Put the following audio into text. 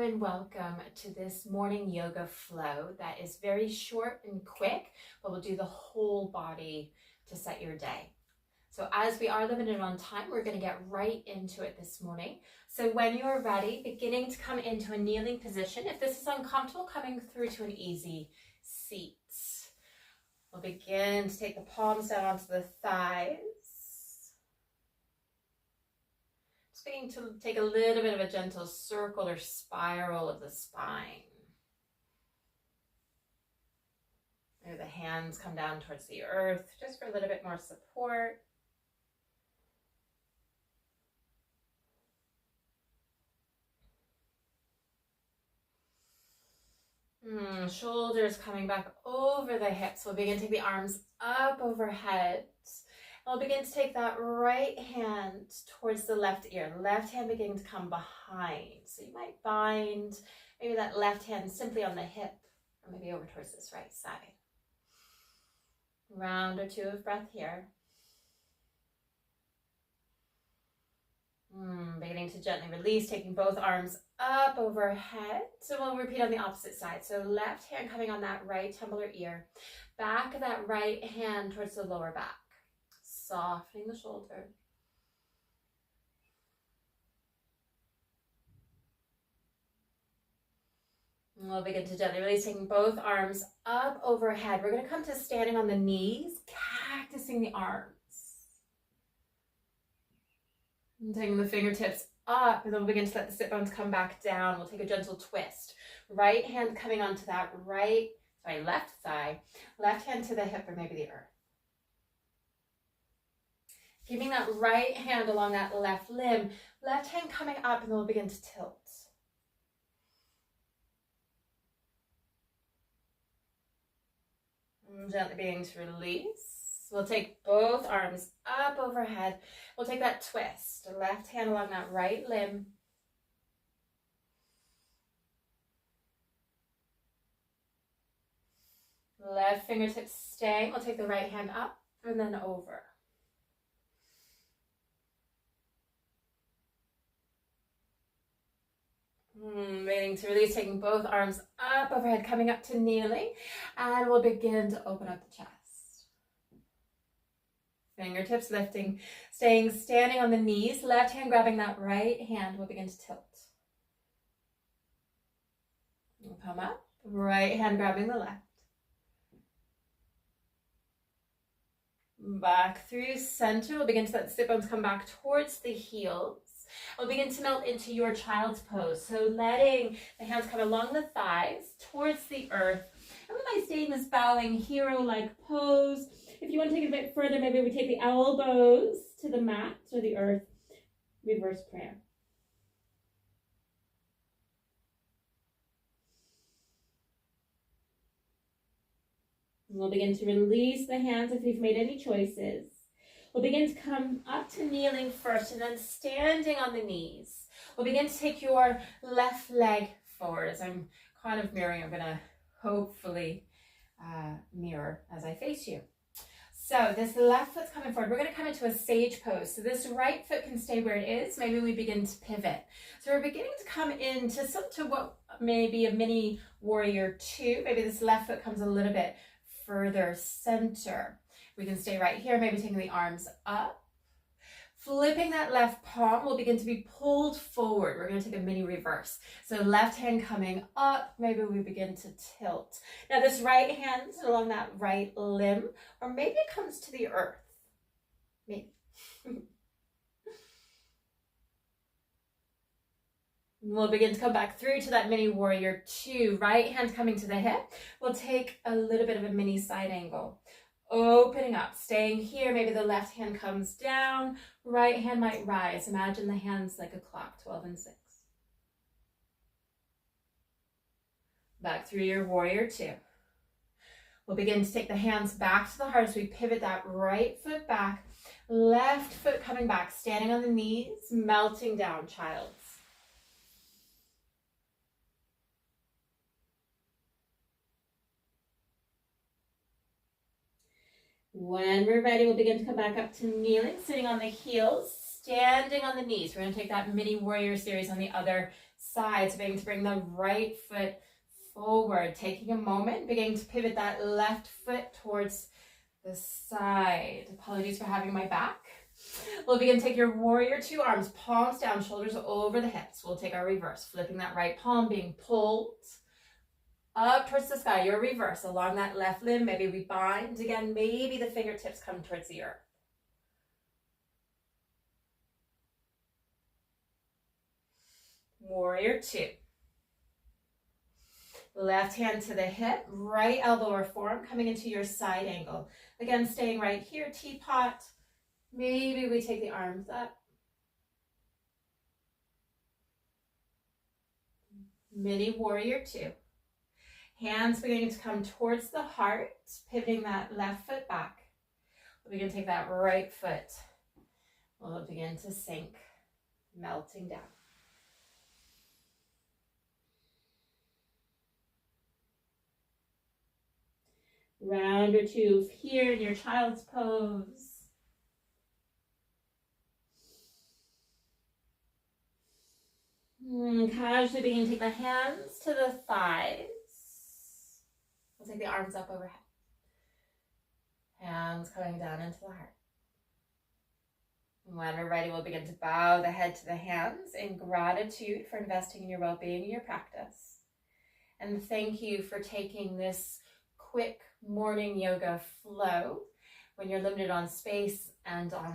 and welcome to this morning yoga flow that is very short and quick, but we'll do the whole body to set your day. So as we are limited on time, we're going to get right into it this morning. So when you're ready, beginning to come into a kneeling position. If this is uncomfortable, coming through to an easy seat. We'll begin to take the palms down onto the thighs. Beginning to take a little bit of a gentle circle or spiral of the spine. Maybe the hands come down towards the earth just for a little bit more support. Shoulders coming back over the hips. We'll begin to take the arms up overhead. We'll begin to take that right hand towards the left ear. Left hand beginning to come behind. So you might bind maybe that left hand simply on the hip, or maybe over towards this right side. Round or two of breath here. Beginning to gently release, taking both arms up overhead. So we'll repeat on the opposite side. So left hand coming on that right temple or ear. Back of that right hand towards the lower back. Softening the shoulder. And we'll begin to gently release, taking both arms up overhead. We're going to come to standing on the knees, cactusing the arms. And taking the fingertips up, and then we'll begin to let the sit bones come back down. We'll take a gentle twist. Right hand coming onto that left thigh. Left hand to the hip or maybe the earth. Keeping that right hand along that left limb, left hand coming up, and then we'll begin to tilt. And gently beginning to release. We'll take both arms up overhead. We'll take that twist. Left hand along that right limb. Left fingertips staying. We'll take the right hand up and then over. Waiting to release, taking both arms up overhead, coming up to kneeling, and we'll begin to open up the chest. Fingertips lifting, standing on the knees, left hand grabbing that right hand, we'll begin to tilt. We'll come up, right hand grabbing the left. Back through center, we'll begin to let the sit bones come back towards the heels. We'll begin to melt into your child's pose. So letting the hands come along the thighs towards the earth. And we might stay in this bowing hero-like pose. If you want to take it a bit further, maybe we take the elbows to the mat or the earth. Reverse prayer. And we'll begin to release the hands if you've made any choices. We'll begin to come up to kneeling first and then standing on the knees. We'll begin to take your left leg forward. As I'm kind of mirroring, I'm going to hopefully mirror as I face you. So this left foot's coming forward. We're going to come into a sage pose. So this right foot can stay where it is. Maybe we begin to pivot. So we're beginning to come into what may be a mini warrior two. Maybe this left foot comes a little bit further center. We can stay right here, maybe taking the arms up. Flipping that left palm will begin to be pulled forward. We're going to take a mini reverse. So left hand coming up, maybe we begin to tilt. Now this right hand is along that right limb, or maybe it comes to the earth. Maybe. We'll begin to come back through to that mini warrior two. Right hand coming to the hip. We'll take a little bit of a mini side angle. Opening up, staying here. Maybe the left hand comes down, right hand might rise. Imagine the hands like a clock, 12 and 6. Back through your warrior two. We'll begin to take the hands back to the heart as we pivot that right foot back, left foot coming back, standing on the knees, melting down, child's. When we're ready, we'll begin to come back up to kneeling, sitting on the heels, standing on the knees. We're going to take that mini warrior series on the other side. So beginning to bring the right foot forward, taking a moment, beginning to pivot that left foot towards the side. Apologies for having my back. We'll begin to take your warrior two, arms, palms down, shoulders over the hips. We'll take our reverse, flipping that right palm, being pulled up towards the sky. Your reverse along that left limb. Maybe we bind again. Maybe the fingertips come towards the earth. Warrior two. Left hand to the hip, right elbow or forearm coming into your side angle. Again, staying right here, teapot. Maybe we take the arms up. Mini warrior two. Hands beginning to come towards the heart, pivoting that left foot back. We're going to take that right foot. We'll begin to sink, melting down. Round or two here in your child's pose. Casually begin to take the hands to the thighs. We'll take the arms up overhead. Hands coming down into the heart. And when we're ready, we'll begin to bow the head to the hands in gratitude for investing in your well-being and your practice. And thank you for taking this quick morning yoga flow when you're limited on space and on